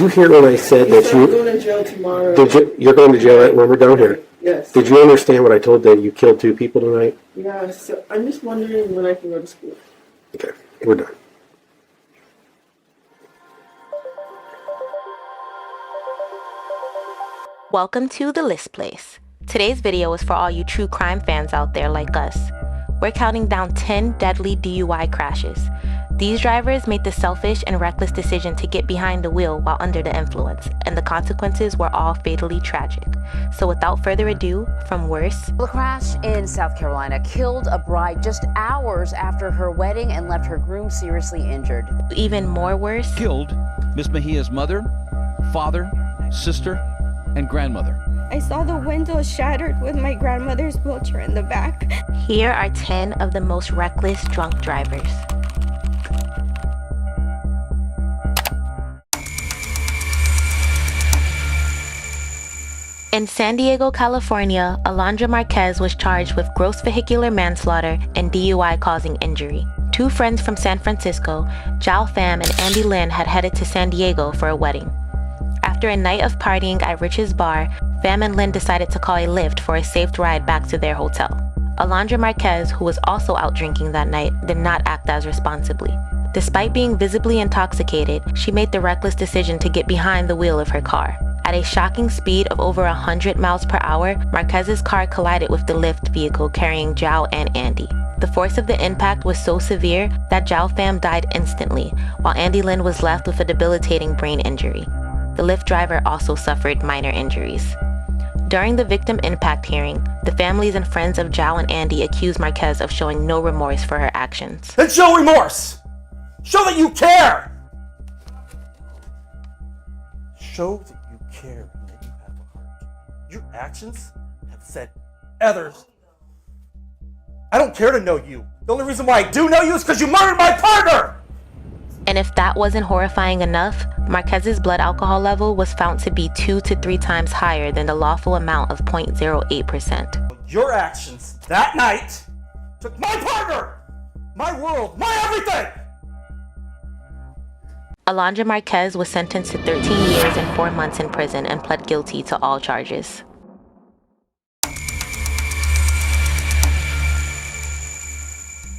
you hear when I said that I'm going to jail tomorrow. you're going to jail when we're done here? Yes. Did you understand what I told that you killed 2 people tonight? Yeah, so I'm just wondering when I can go to school. Okay, we're done. Welcome to The List Place. Today's video is for all you true crime fans out there like us. We're counting down 10 deadly DUI crashes. These drivers made the selfish and reckless decision to get behind the wheel while under the influence, and the consequences were all fatally tragic. So without further ado, from worse... The crash in South Carolina killed a bride just hours after her wedding and left her groom seriously injured. Even more worse... Killed Miss Mejia's mother, father, sister, and grandmother. I saw the window shattered with my grandmother's wheelchair in the back. Here are 10 of the most reckless drunk drivers. In San Diego, California, Alondra Marquez was charged with gross vehicular manslaughter and DUI causing injury. 2 friends from San Francisco, Jao Pham and Andy Lin, had headed to San Diego for a wedding. After a night of partying at Rich's bar, Pham and Lin decided to call a Lyft for a safe ride back to their hotel. Alondra Marquez, who was also out drinking that night, did not act as responsibly. Despite being visibly intoxicated, she made the reckless decision to get behind the wheel of her car. At a shocking speed of over 100 miles per hour, Marquez's car collided with the Lyft vehicle carrying Jao and Andy. The force of the impact was so severe that Jao Pham died instantly, while Andy Lin was left with a debilitating brain injury. The Lyft driver also suffered minor injuries. During the victim impact hearing, the families and friends of Jao and Andy accused Marquez of showing no remorse for her actions. Then show remorse! Show that you care! Show that you care and that you have a heart. Your actions have said others. I don't care to know you. The only reason why I do know you is because you murdered my partner! And if that wasn't horrifying enough, Marquez's blood alcohol level was found to be 2 to 3 times higher than the lawful amount of 0.08%. Your actions that night took my partner, my world, my everything! Alondra Marquez was sentenced to 13 years and 4 months in prison and pled guilty to all charges.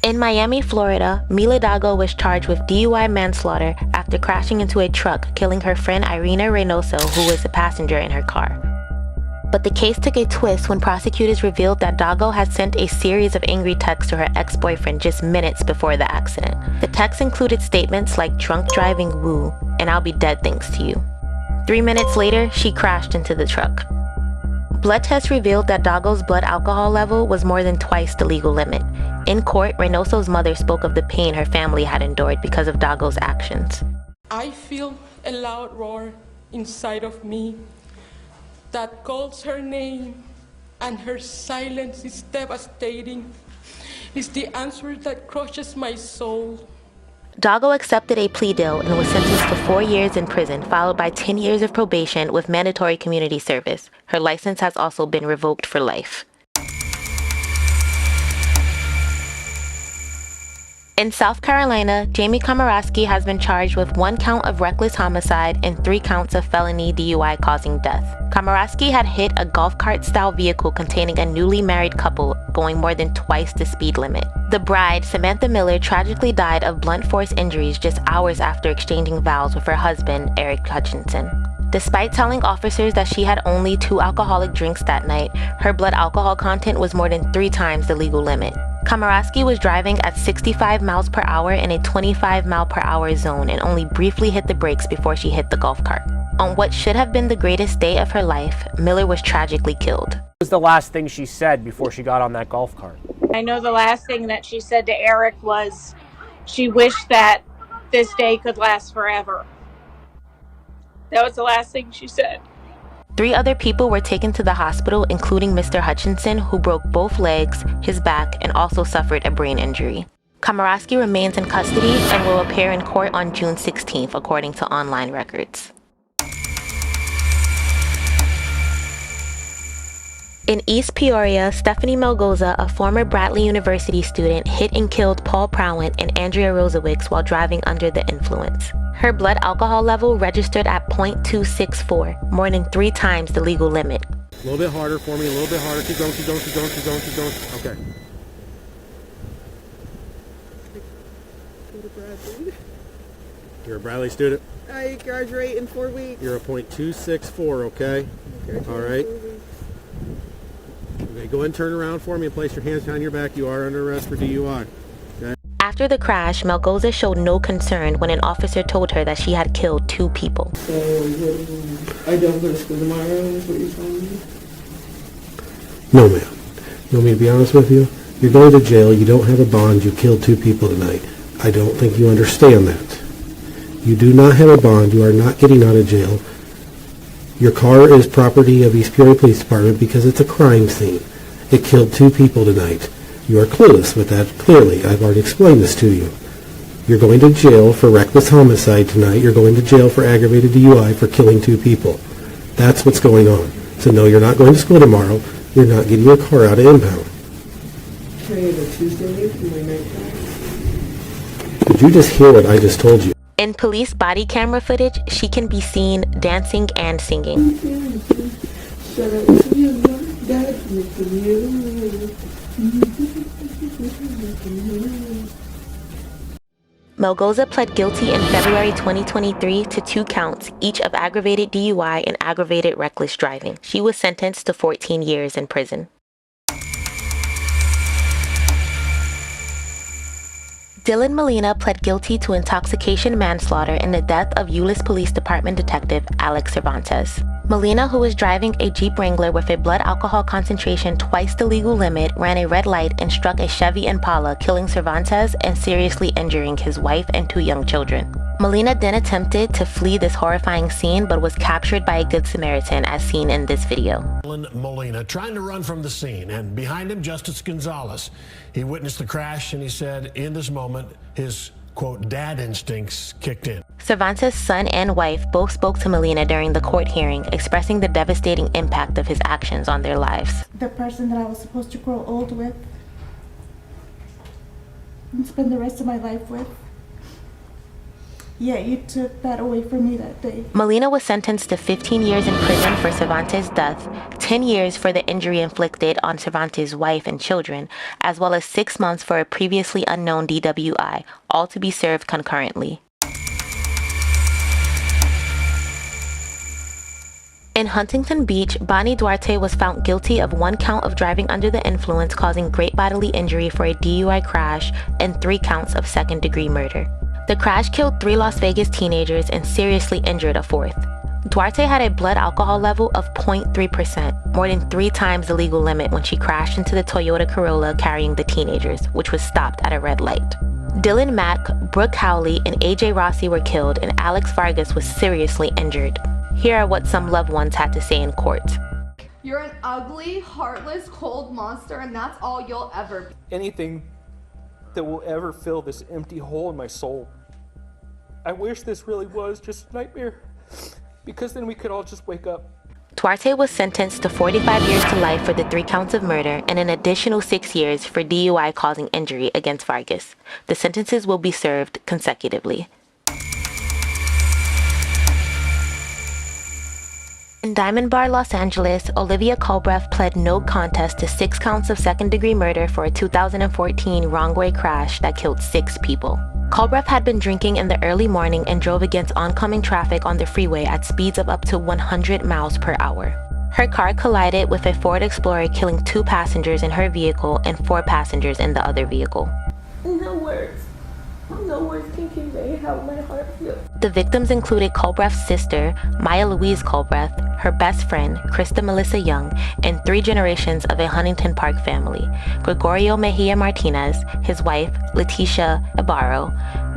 In Miami, Florida, Mila Dago was charged with DUI manslaughter after crashing into a truck, killing her friend Irina Reynoso, who was a passenger in her car. But the case took a twist when prosecutors revealed that Dago had sent a series of angry texts to her ex-boyfriend just minutes before the accident. The texts included statements like "drunk driving woo" and "I'll be dead thanks to you." 3 minutes later, she crashed into the truck. Blood tests revealed that Dago's blood alcohol level was more than twice the legal limit. In court, Reynoso's mother spoke of the pain her family had endured because of Dago's actions. I feel a loud roar inside of me that calls her name, and her silence is devastating. It's the answer that crushes my soul. Dago accepted a plea deal and was sentenced to 4 years in prison, followed by 10 years of probation with mandatory community service. Her license has also been revoked for life. In South Carolina, Jamie Komoroski has been charged with 1 count of reckless homicide and 3 counts of felony DUI causing death. Komoroski had hit a golf cart-style vehicle containing a newly married couple going more than twice the speed limit. The bride, Samantha Miller, tragically died of blunt force injuries just hours after exchanging vows with her husband, Eric Hutchinson. Despite telling officers that she had only 2 alcoholic drinks that night, her blood alcohol content was more than 3 times the legal limit. Komoroski was driving at 65 miles per hour in a 25 mile per hour zone and only briefly hit the brakes before she hit the golf cart. On what should have been the greatest day of her life, Miller was tragically killed. What was the last thing she said before she got on that golf cart? I know the last thing that she said to Eric was she wished that this day could last forever. That was the last thing she said. 3 other people were taken to the hospital, including Mr. Hutchinson, who broke both legs, his back, and also suffered a brain injury. Komoroski remains in custody and will appear in court on June 16th, according to online records. In East Peoria, Stephanie Melgoza, a former Bradley University student, hit and killed Paul Prowant and Andrea Rosewicz while driving under the influence. Her blood alcohol level registered at 0.264, more than 3 times the legal limit. A little bit harder for me, a little bit harder. Keep going, keep going, keep going, keep going, keep going. Okay. You're a Bradley student? I graduate in 4 weeks. You're a .264, okay? All right. Okay, go ahead and turn around for me and place your hands behind your back. You are under arrest for DUI. Okay? After the crash, Melgoza showed no concern when an officer told her that she had killed 2 people. So, I don't go to school tomorrow, is what you're telling me? No, ma'am. You want me to be honest with you? You're going to jail. You don't have a bond. You killed 2 people tonight. I don't think you understand that. You do not have a bond. You are not getting out of jail. Your car is property of East Peoria Police Department because it's a crime scene. It killed 2 people tonight. You are clueless with that, clearly. I've already explained this to you. You're going to jail for reckless homicide tonight. You're going to jail for aggravated DUI for killing 2 people. That's what's going on. So no, you're not going to school tomorrow. You're not getting your car out of impound. Can I have a Tuesday for my night class? Did you just hear what I just told you? In police body camera footage, she can be seen dancing and singing. Shut up to you, Dad, you. Melgoza pled guilty in February 2023 to 2 counts, each of aggravated DUI and aggravated reckless driving. She was sentenced to 14 years in prison. Dylan Molina pled guilty to intoxication manslaughter in the death of Euless Police Department Detective Alex Cervantes. Molina, who was driving a Jeep Wrangler with a blood alcohol concentration twice the legal limit, ran a red light and struck a Chevy Impala, killing Cervantes and seriously injuring his wife and 2 young children. Molina then attempted to flee this horrifying scene but was captured by a Good Samaritan as seen in this video. Dylan Molina trying to run from the scene, and behind him, Justice Gonzalez. He witnessed the crash and he said in this moment his, quote, dad instincts kicked in. Cervantes' son and wife both spoke to Molina during the court hearing, expressing the devastating impact of his actions on their lives. The person that I was supposed to grow old with and spend the rest of my life with. Yeah, you took that away from me that day. Molina was sentenced to 15 years in prison for Cervantes' death, 10 years for the injury inflicted on Cervantes' wife and children, as well as 6 months for a previously unknown DWI, all to be served concurrently. In Huntington Beach, Bonnie Duarte was found guilty of 1 count of driving under the influence causing great bodily injury for a DUI crash and 3 counts of second-degree murder. The crash killed 3 Las Vegas teenagers and seriously injured a 4th. Duarte had a blood alcohol level of 0.3%, more than 3 times the legal limit when she crashed into the Toyota Corolla carrying the teenagers, which was stopped at a red light. Dylan Mack, Brooke Howley, and AJ Rossi were killed and Alex Vargas was seriously injured. Here are what some loved ones had to say in court. You're an ugly, heartless, cold monster, and that's all you'll ever be. Anything that will ever fill this empty hole in my soul. I wish this really was just a nightmare, because then we could all just wake up. Duarte was sentenced to 45 years to life for the 3 counts of murder and an additional 6 years for DUI causing injury against Vargas. The sentences will be served consecutively. In Diamond Bar, Los Angeles, Olivia Culbreth pled no contest to 6 counts of second-degree murder for a 2014 wrong-way crash that killed 6 people. Culbreth had been drinking in the early morning and drove against oncoming traffic on the freeway at speeds of up to 100 miles per hour. Her car collided with a Ford Explorer, killing 2 passengers in her vehicle and 4 passengers in the other vehicle. No words. No words can convey how my heart feels. The victims included Culbreth's sister, Maya Louise Culbreth, her best friend, Krista Melissa Young, and 3 generations of a Huntington Park family: Gregorio Mejia Martinez, his wife, Leticia Ibarro,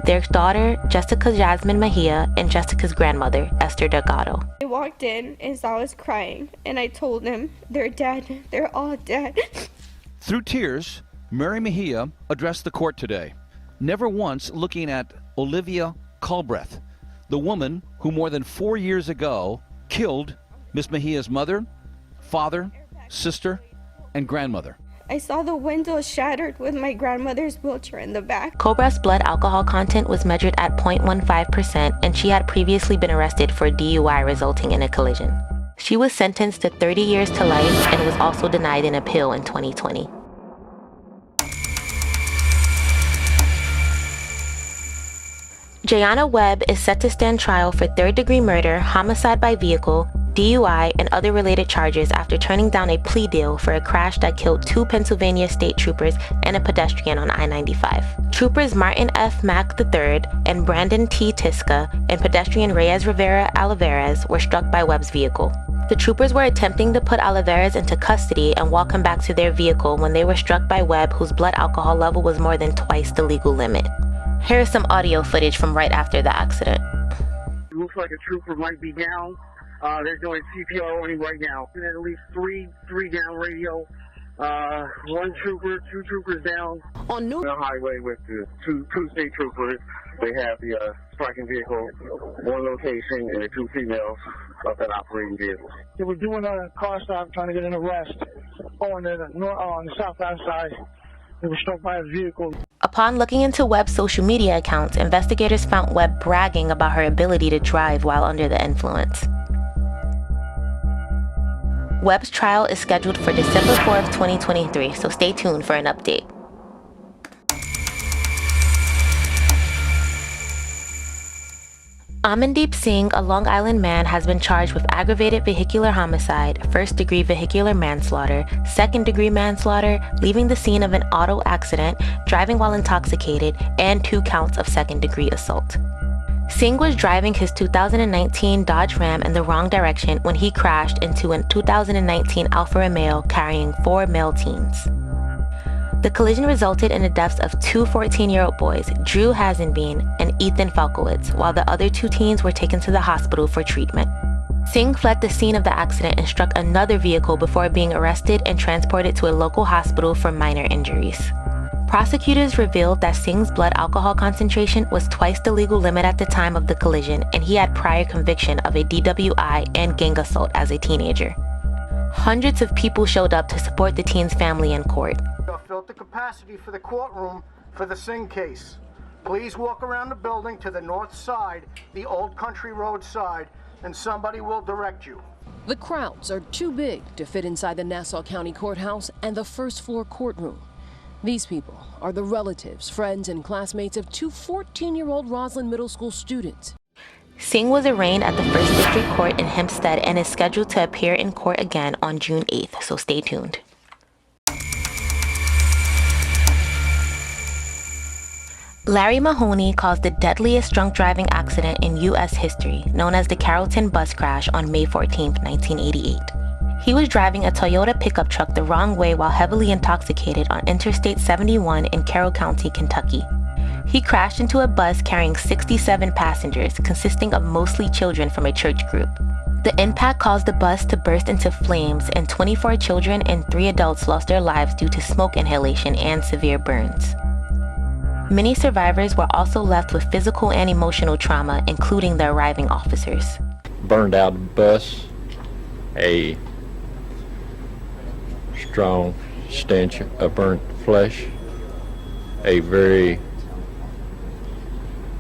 their daughter, Jessica Jasmine Mejia, and Jessica's grandmother, Esther Delgado. I walked in and saw us crying, and I told them, they're dead. They're all dead. Through tears, Mary Mejia addressed the court today, never once looking at Olivia Culbreth, the woman who more than 4 years ago killed Miss Mejia's mother, father, sister, and grandmother. I saw the window shattered with my grandmother's wheelchair in the back. Cobreath's blood alcohol content was measured at 0.15%, and she had previously been arrested for DUI resulting in a collision. She was sentenced to 30 years to life and was also denied an appeal in 2020. Jayana Webb is set to stand trial for third-degree murder, homicide by vehicle, DUI, and other related charges after turning down a plea deal for a crash that killed 2 Pennsylvania state troopers and a pedestrian on I-95. Troopers Martin F. Mack III and Brandon T. Tiska and pedestrian Reyes Rivera Olivares were struck by Webb's vehicle. The troopers were attempting to put Olivares into custody and walk him back to their vehicle when they were struck by Webb, whose blood alcohol level was more than twice the legal limit. Here is some audio footage from right after the accident. It looks like a trooper might be down. They're doing CPR only right now. And at least three down radio. 1 trooper, 2 troopers down. On the highway with the two state troopers, they have the striking vehicle, 1 location, and the 2 females of that operating vehicle. They were doing a car stop trying to get an arrest on the southbound side. They were struck by a vehicle. Upon looking into Webb's social media accounts, investigators found Webb bragging about her ability to drive while under the influence. Webb's trial is scheduled for December 4th, 2023, so stay tuned for an update. Amandeep Singh, a Long Island man, has been charged with aggravated vehicular homicide, first-degree vehicular manslaughter, second-degree manslaughter, leaving the scene of an auto accident, driving while intoxicated, and 2 counts of second-degree assault. Singh was driving his 2019 Dodge Ram in the wrong direction when he crashed into a 2019 Alfa Romeo carrying 4 male teens. The collision resulted in the deaths of 2 14-year-old boys, Drew Hazenbean and Ethan Falkowitz, while the other 2 teens were taken to the hospital for treatment. Singh fled the scene of the accident and struck another vehicle before being arrested and transported to a local hospital for minor injuries. Prosecutors revealed that Singh's blood alcohol concentration was twice the legal limit at the time of the collision, and he had prior conviction of a DWI and gang assault as a teenager. Hundreds of people showed up to support the teen's family in court. Filled the capacity for the courtroom for the Singh case. Please walk around the building to the north side, the Old Country Road side, and somebody will direct you. The crowds are too big to fit inside the Nassau County Courthouse and the first-floor courtroom. These people are the relatives, friends, and classmates of 2 14-year-old Roslyn Middle School students. Singh was arraigned at the First District Court in Hempstead and is scheduled to appear in court again on June 8th, so stay tuned. Larry Mahoney caused the deadliest drunk driving accident in U.S. history, known as the Carrollton bus crash on May 14, 1988. He was driving a Toyota pickup truck the wrong way while heavily intoxicated on Interstate 71 in Carroll County, Kentucky. He crashed into a bus carrying 67 passengers, consisting of mostly children from a church group. The impact caused the bus to burst into flames, and 24 children and 3 adults lost their lives due to smoke inhalation and severe burns. Many survivors were also left with physical and emotional trauma, including the arriving officers. Burned out bus, a strong stench of burnt flesh, a very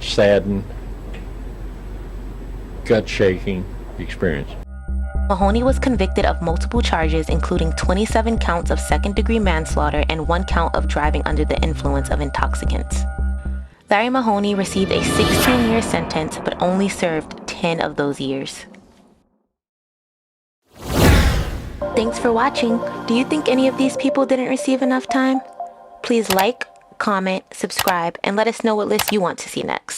saddened, gut-shaking experience. Mahoney was convicted of multiple charges, including 27 counts of second-degree manslaughter and 1 count of driving under the influence of intoxicants. Larry Mahoney received a 16-year sentence, but only served 10 of those years. Thanks for watching. Do you think any of these people didn't receive enough time? Please like, comment, subscribe, and let us know what list you want to see next.